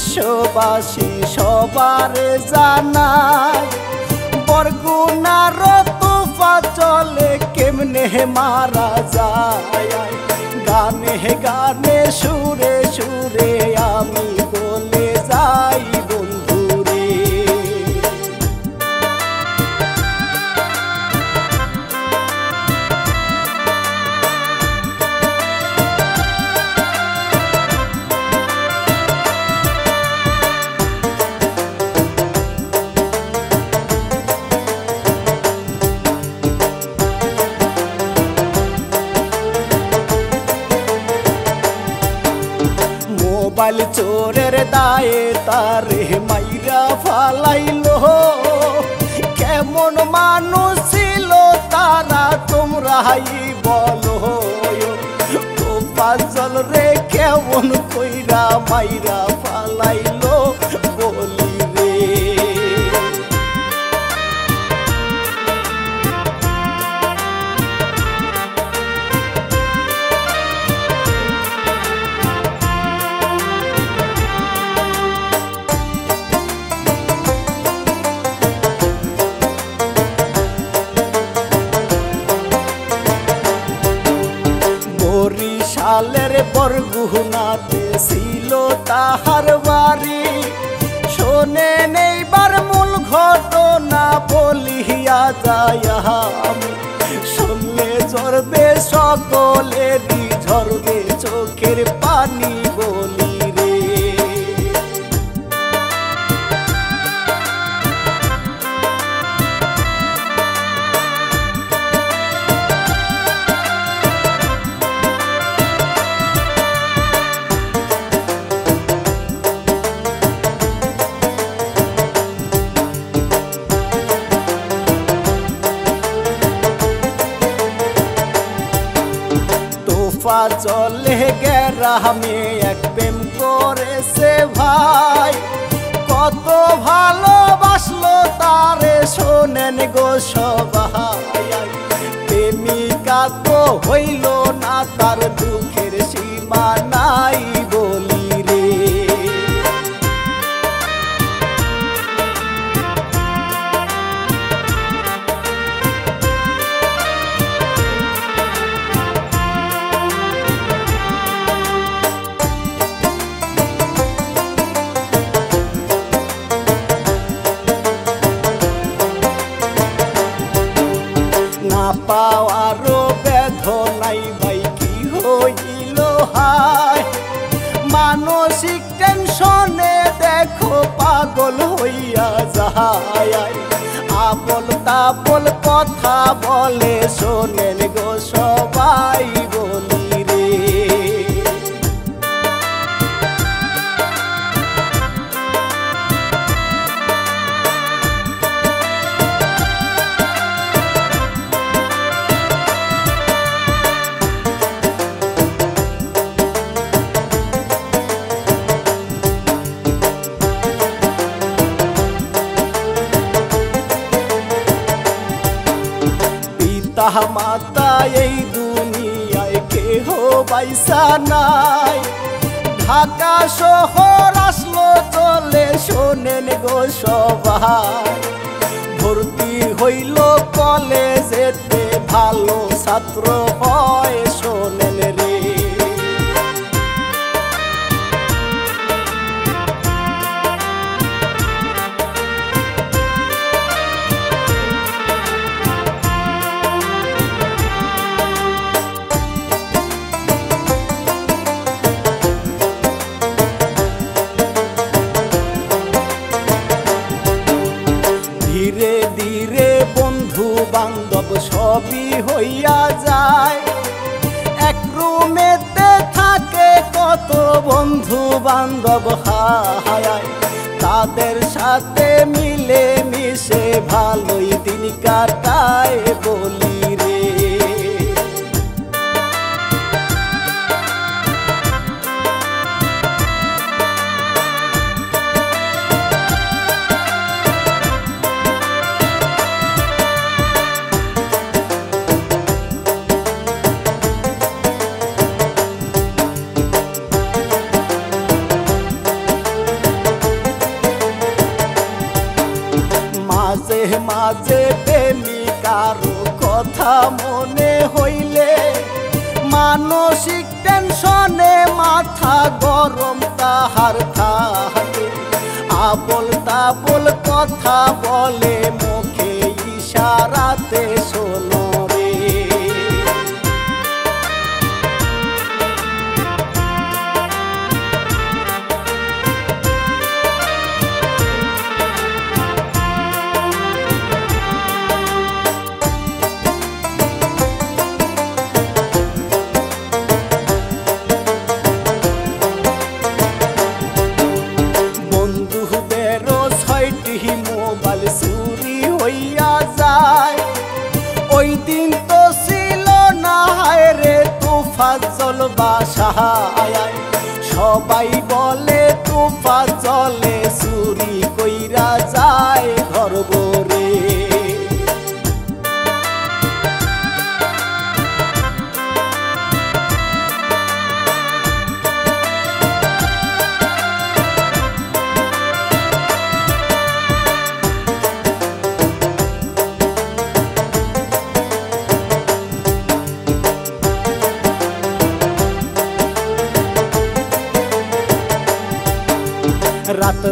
বিশ্ববাসী সবার জানায় বরগুনার তুফা চলে কেমনে মারা যায়। গানে গানে সুরে সুরে আমি বলে যাই বন্ধুরে। মোবাইল চোরের দায়ে তারে মাইরা ফালাইলো। কেমন মানুষ ছিল তারা তোমরাই বলো। পাজল রে কেমন কইরা মাইরা ফালাইলো বলি রে। বরিশালের বরগুনাতে ছিল তাহার বাড়ি। শোনেন এইবার মূল ঘটনা বলিয়া যায় আমি। শুনলে ঝরবে সকলেরই ঝরবে চোখের পানি বলি রে। চলে গ্রামে এক প্রেম করেছে ভাই। কত ভালোবাসলো তারে শোনেন গো সবাই। প্রেমিকা তো হইল না তার দুঃখের সীমা নাই বলি রে। পাওয়ারও বেদনাই ভাই কি হইল হায়। মানসিক টেনশনে দেখো পাগল হইয়া যায়। আবল তাবল কথা বলে শোনেন গো সবাই বলি রে। মাতা এই দুনিয়ায় কেহ বাইসা নাই। ঢাকা শহর আসলো চলে শোনেন গো সবাই। ভর্তি হইল কলেজেতে ভালো ছাত্র হয় শোনেন রে। ধীরে ধীরে বন্ধু বান্ধব সবই হইয়া যায়। এক রুমেতে থাকে কত বন্ধু বান্ধব হায়। তাদের সাথে মিলে মিশে ভালোই দিন কাটায় বলি রে। কথা মনে হইলে মানসিক টেনশনে মাথা গরম তাহার থাকে আবল তাবল কথা বলে মুখে ইশারাতে শোনো রে। মোবাইল চুরি হইয়া যায় ওই দিন তো ছিল না হায় রে তোফাজ্জল বাসায় সবাই বলে তোফাজ্জলে চুরি কইরা যায় ঘর ভরে। রাত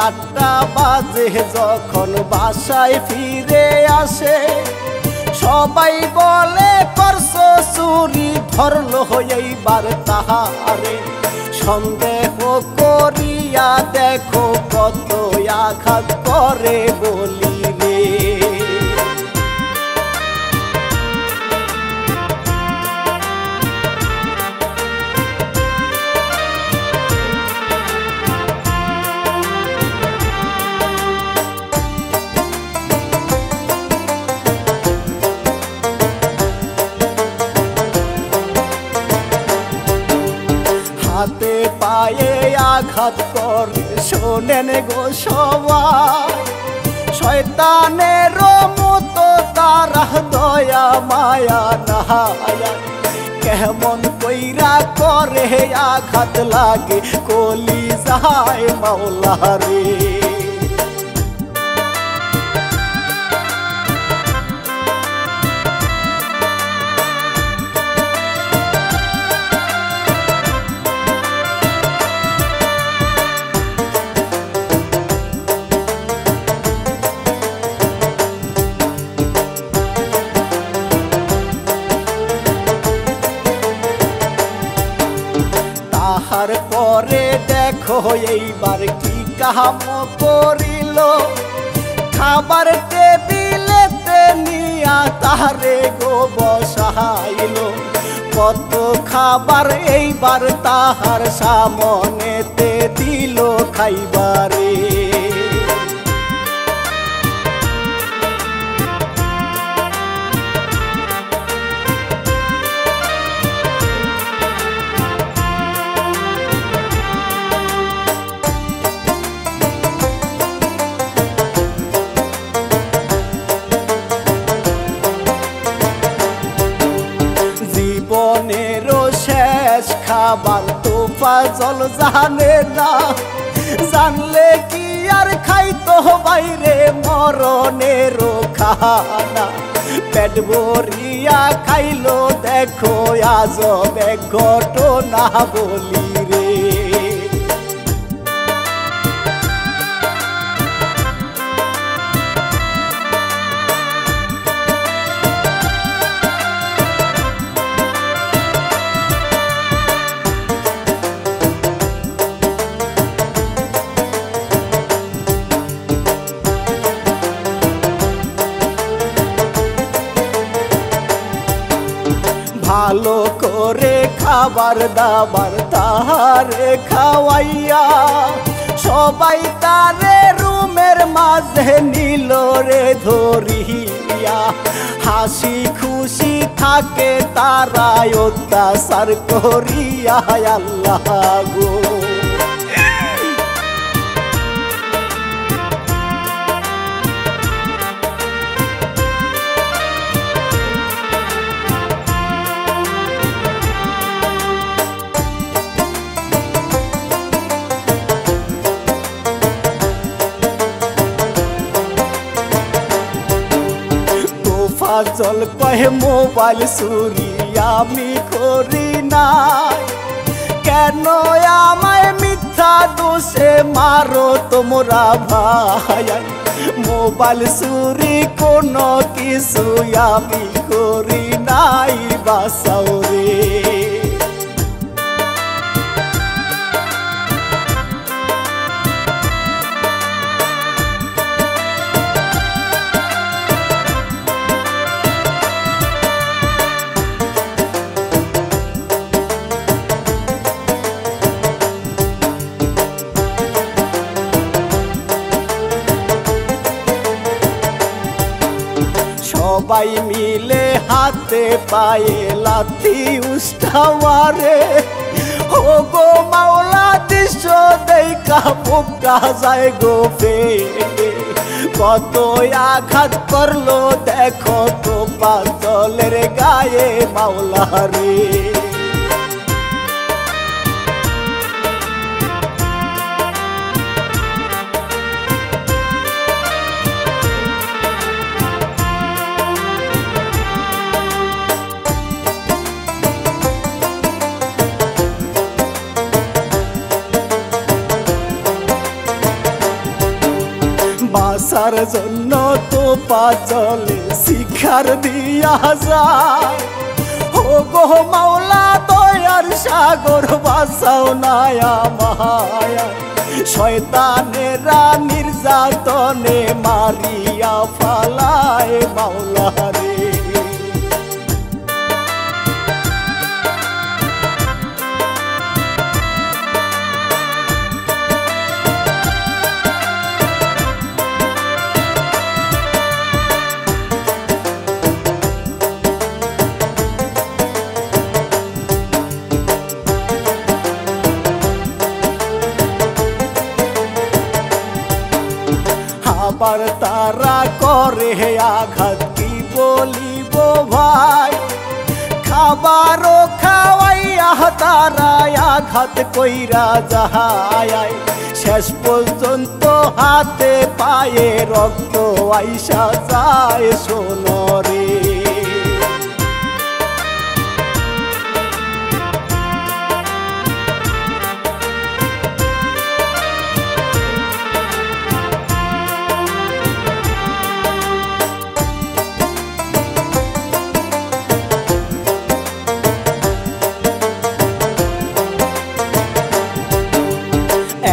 8টা বাজে যখন বাসায় ফিরে আসে সবাই বলে করছো চুরি ধরলো এইবার তাহারে সন্দেহ করিয়া দেখো কত আঘাত করে বলি রে। হাতে পায়ে আঘাত করে শোনেন গো সবাই শয়তানের মতো তারা দয়া মায়া নাহায়া কেমন কইরা করে আঘাত লাগে কলি যায় মাওলা রে। তাহার পরে দেখো এইবার কি কাম করিল খাবার টেবিলেতে নিয়া তাহারে গো বসাইল কত খাবার এইবার তাহার সামনেতে দিল খাইবারে। জীবনেরও শেষ খাবার তোফাজ্জল জানে না জানলে কি আর খাইতো বাইরে মরণেরও খানা পেট ভরিয়া খাইলো দেখো আজব এক ঘটনা বলি রে। ভালো করে খাবার দাবার তাহারে খাওয়াইয়া সবাই তারে রুমের মাঝে নিল রে ধরিয়া হাসি খুশি থাকে তারা অত্যাচার করিয়া আল্লাহ গো। ফাজল কহে মোবাইল চুরি আমি করি নাই, কেন আমায় মিথ্যা দোষে মারো তোমরা ভাই। মোবাইল চুরি কোনো কিছু আমি করি নাই বাঁচাও রে। সবাই মিলে হাতে পায়ে লাথি উস্তাওয়ারে, ও গো মাওলা দৃশ্য দেখা বুকটা যায় গো ফেটে। কত আঘাত করলো দেখো তো পাতলের গায়ে মাওলা রে। বাঁচার জন্য তো পাজলে শিখার দিয়া যায়, ও গো মাওলা দয়ার সাগর বাঁচাও না আমায়। শয়তানেরা নির্যাতনে মারিয়া ফালায় মাওলা রে। আবার তারা করে আঘাত কি বলিব ভাই, খাবারও খাওয়াইয়া তারা আঘাত কইরা যাহায়। শেষ পর্যন্ত হাতে পায়ে রক্ত আইসা যায় সোনরে।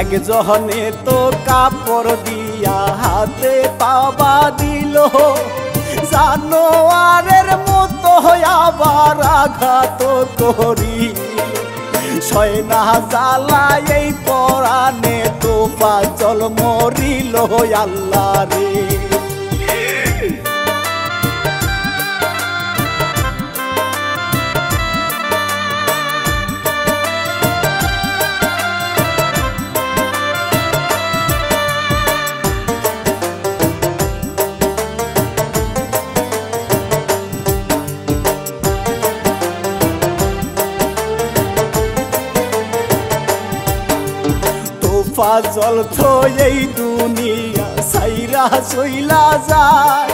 একজনে তো কাপড় দিয়া হাতে পাবা দিল, জানোয়ারের মতো আবার আঘাত করিল। সয়না জ্বালা এই পরাণে তো পাজল মরিল আল্লাহ রে। ফাজল তো এই দুনিয়া সাইরা চইলা যায়,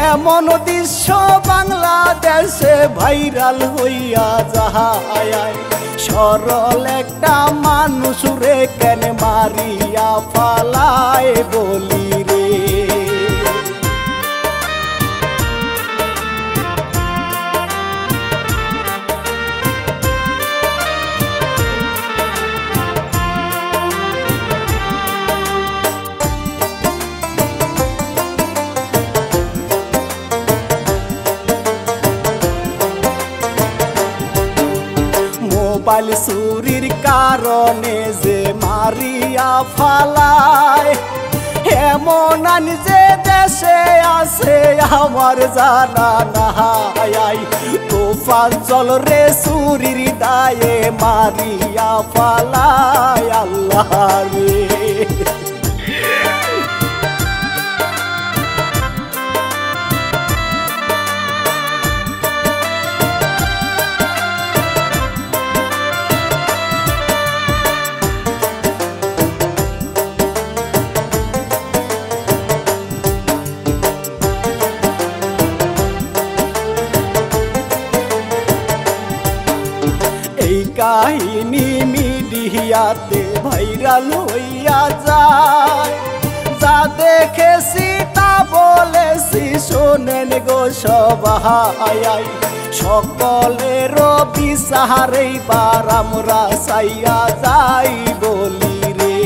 এমন দৃশ্য বাংলাদেশে ভাইরাল হইয়া যায়। সরল একটা মানুষ রে কেন মারিয়া ফালায় বলি রে। মোবাইল চুরির কারণে যে মারিয়া ফালায়, এমন যে দেশে আছে আমার জানা নাই। তো ফাজল রে চুরির দায়ে মারিয়া ফালায় আল্লাহ রে। কাহিনী মিডিয়াতে ভাইরাল হইয়া যায়। যা দেখেছি তা বলেছি শোনেন গো সবাই, সকলের বিচার এইবার আমরা চাইয়া যাই বলি রে।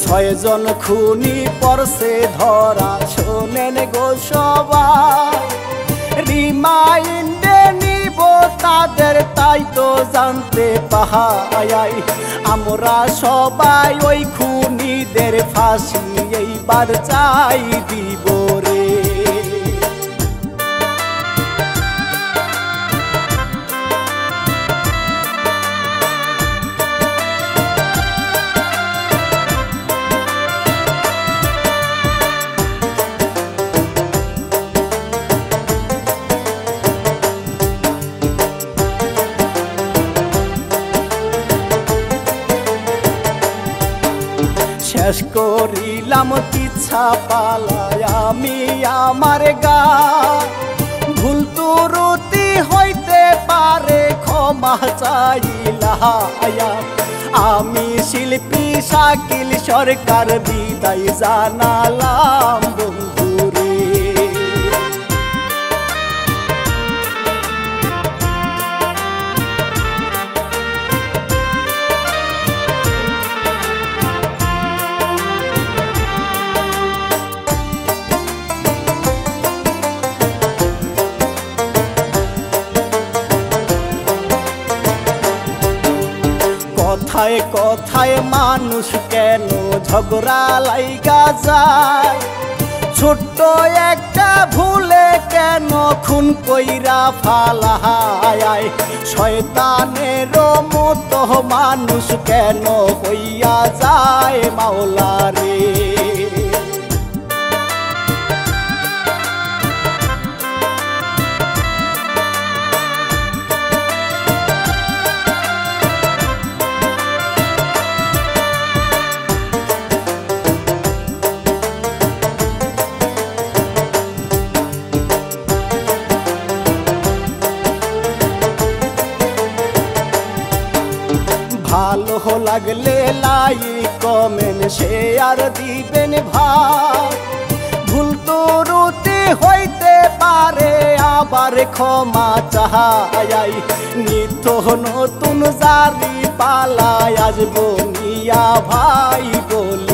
ছয়জন খুনি পড়ছে ধরা শোনেন গো সবাই, রিমাইন্ডে নিব তাদের তাই তো জানতে পাহাই। আমরা সবাই ওই খুনিদের ফাঁসি এইবার চাই দিব রে। শেষ করিলাম পিছা পালায় আমি আমার গা, ভুল ত্রুটি হইতে পারে ক্ষমা চাইলাম। আমি শিল্পী শাকিল সরকার বিদায় জানালাম বন্ধুরে। কথায় কথায় মানুষ কেন ঝগড়া লাইগা যায়, ছোট্ট একটা ভুলে কেন খুন কইরা ফালায়। শয়তানের মতো মানুষ কেন হইয়া যায় মাওলা রে। ভালো লাগলে লাইক কমেন্ট শেয়ার দিবেন ভাই, ভুল ত্রুটি হইতে পারে আবার ক্ষমা চাই। নিত্য নতুন জারি পালায় আসবো নিয়া ভাই বলি।